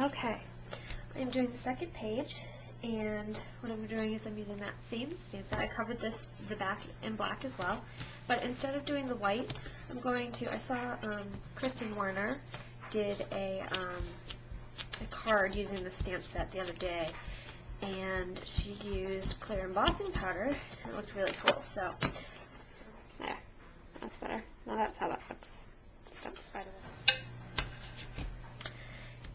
Okay, I'm doing the second page, and what I'm doing is I'm using that same stamp set. I covered the back in black as well, but instead of doing the white, I'm going to, I saw Kristen Warner did a card using the stamp set the other day, and she used clear embossing powder, and it looked really cool. So, there, that's better. Now that's how that looks. It's got the side of it.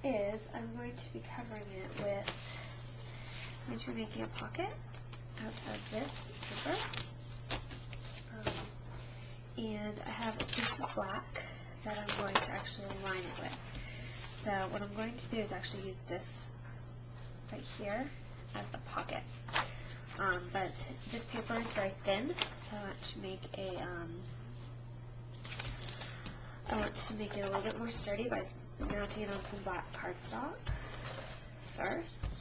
Is I'm going to be covering it with, I'm going to be making a pocket out of this paper, and I have a piece of black that I'm going to actually line it with. So what I'm going to do is actually use this right here as the pocket, but this paper is very thin, so I want to make it a little bit more sturdy by mounting it on some black cardstock first.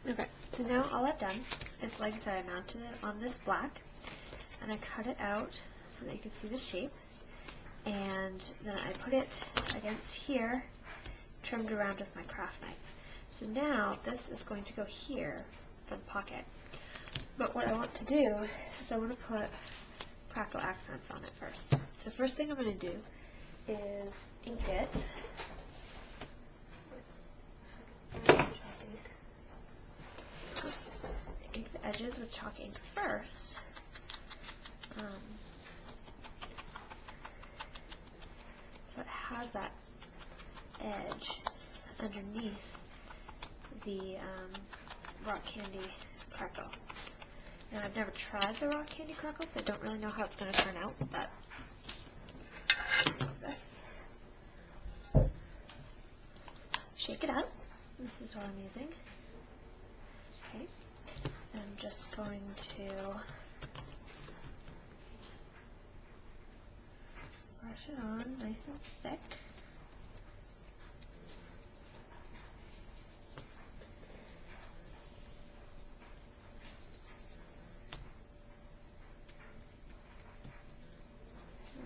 Okay, so now all I've done is, like I said, I mounted it on this black, and I cut it out so that you can see the shape, and then I put it against here, trimmed around with my craft knife. So now this is going to go here for the pocket. But what I want to do is I want to put crackle accents on it first. So the first thing I'm going to do is ink it. Ink the edges with chalk ink first. So it has that edge underneath the rock candy crackle. Now I've never tried the rock candy crackle, so I don't really know how it's going to turn out, but this. Shake it up. This is what I'm using. Okay. I'm just going to brush it on nice and thick.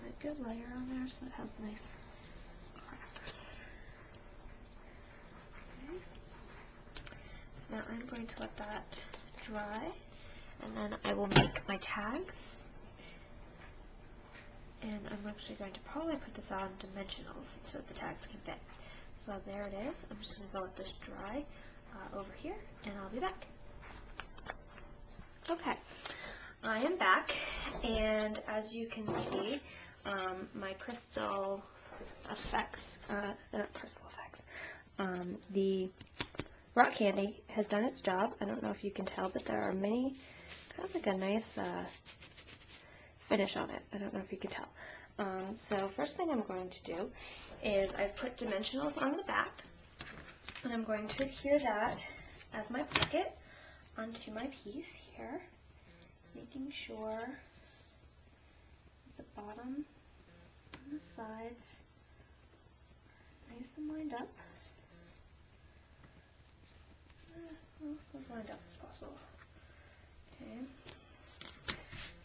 A good layer on there so it has nice cracks. Okay. So now I'm going to let that dry, and then I will make my tags. And I'm actually going to probably put this on dimensionals so that the tags can fit. So there it is. I'm just going to go let this dry over here, and I'll be back. Okay, I am back, and as you can see, my crystal effects, not crystal effects, the rock candy has done its job. I don't know if you can tell, but there are many, kind of like a nice finish on it. I don't know if you can tell. So first thing I'm going to do is I've put dimensionals on the back, and I'm going to adhere that as my pocket onto my piece here, making sure the bottom and the sides nice and lined up. Well, as lined up as possible. Okay.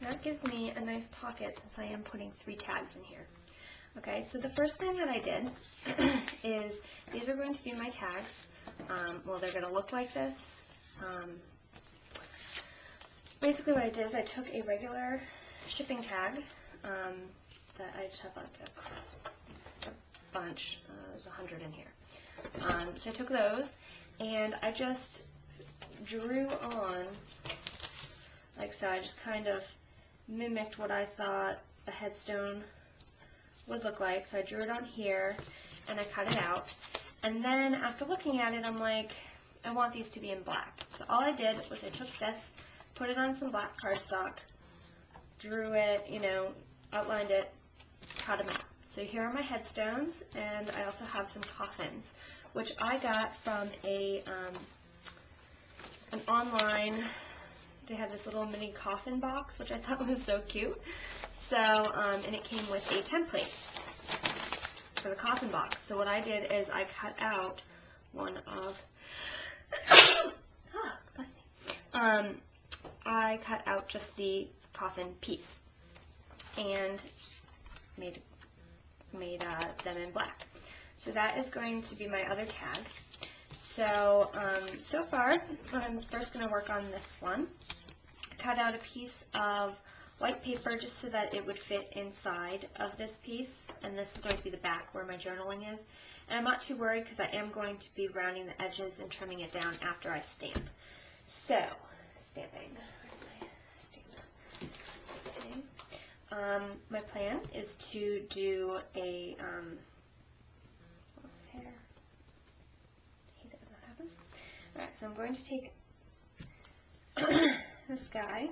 That gives me a nice pocket since I am putting 3 tags in here. Okay, so the first thing that I did is these are going to be my tags. Well, they're going to look like this. Basically what I did is I took a regular shipping tag that I just have like a bunch, there's 100 in here. So I took those and I just drew on, like so, I just kind of mimicked what I thought a headstone would look like. So I drew it on here and I cut it out. And then after looking at it, I'm like, I want these to be in black. So all I did was I took this, put it on some black cardstock, drew it, you know, outlined it, cut them out. So here are my headstones, and I also have some coffins, which I got from an online, they had this little mini coffin box, which I thought was so cute. So, and it came with a template for the coffin box. So what I did is I cut out one of, I cut out just the coffin piece and made them in black. So that is going to be my other tag. So, so far, I'm first going to work on this one. Cut out a piece of white paper just so that it would fit inside of this piece, and this is going to be the back where my journaling is. And I'm not too worried because I am going to be rounding the edges and trimming it down after I stamp. So, stamping. Where's my stamp? My plan is to do a hair. I hate it when that happens. Alright, so I'm going to take this guy,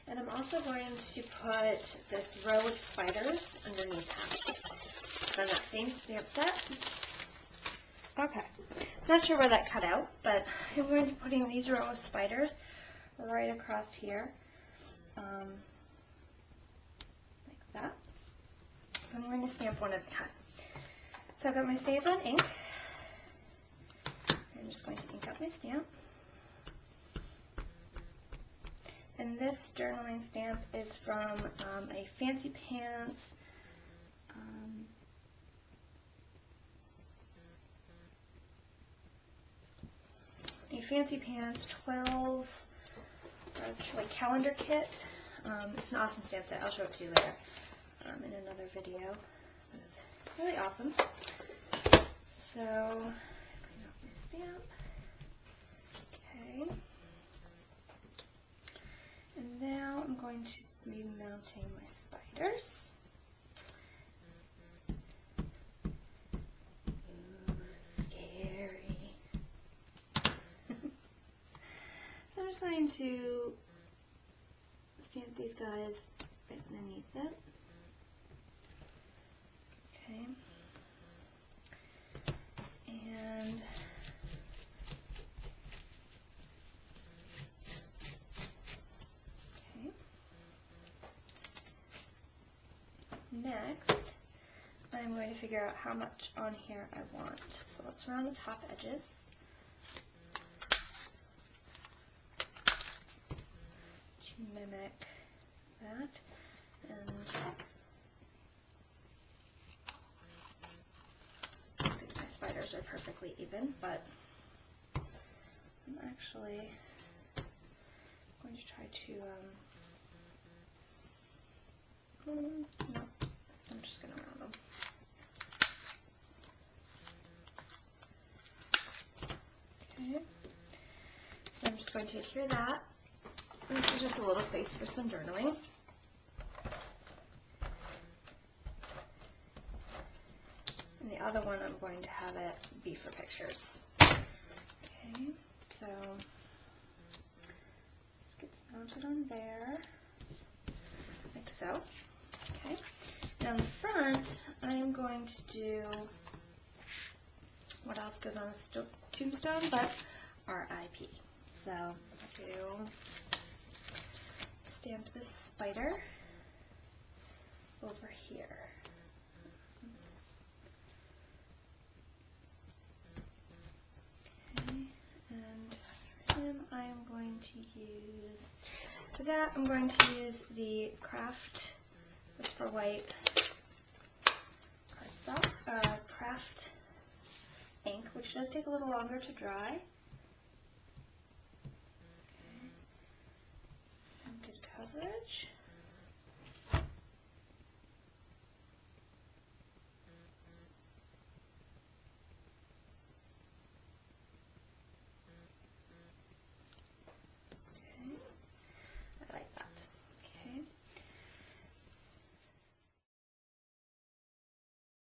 and I'm also going to put this row of spiders underneath him. On that same stamp set. Okay. Not sure where that cut out, but I'm going to be putting these row of spiders right across here. Like that. I'm going to stamp one at a time. So I've got my StazOn ink. I'm just going to ink up my stamp. And this journaling stamp is from a Fancy Pants Fancy Pants 12 like calendar kit. It's an awesome stamp set. I'll show it to you later in another video. But it's really awesome. So, bring up my stamp. Okay. And now I'm going to be mounting my spiders. I'm just going to stamp these guys right underneath it. Okay. And okay. Next, I'm going to figure out how much on here I want. So let's round the top edges. Mimic that, and I think my spiders are perfectly even, but I'm actually going to try to, no, I'm just going to round them. Okay, so I'm just going to adhere that. This is just a little place for some journaling. And the other one I'm going to have it be for pictures. Okay, so this gets mounted on there, like so. Okay, now in the front, I'm going to do, what else goes on a tombstone but RIP. So to stamp this spider over here. Okay, and for him I'm going to use, for that I'm going to use the Craft, just for white, craft ink, which does take a little longer to dry.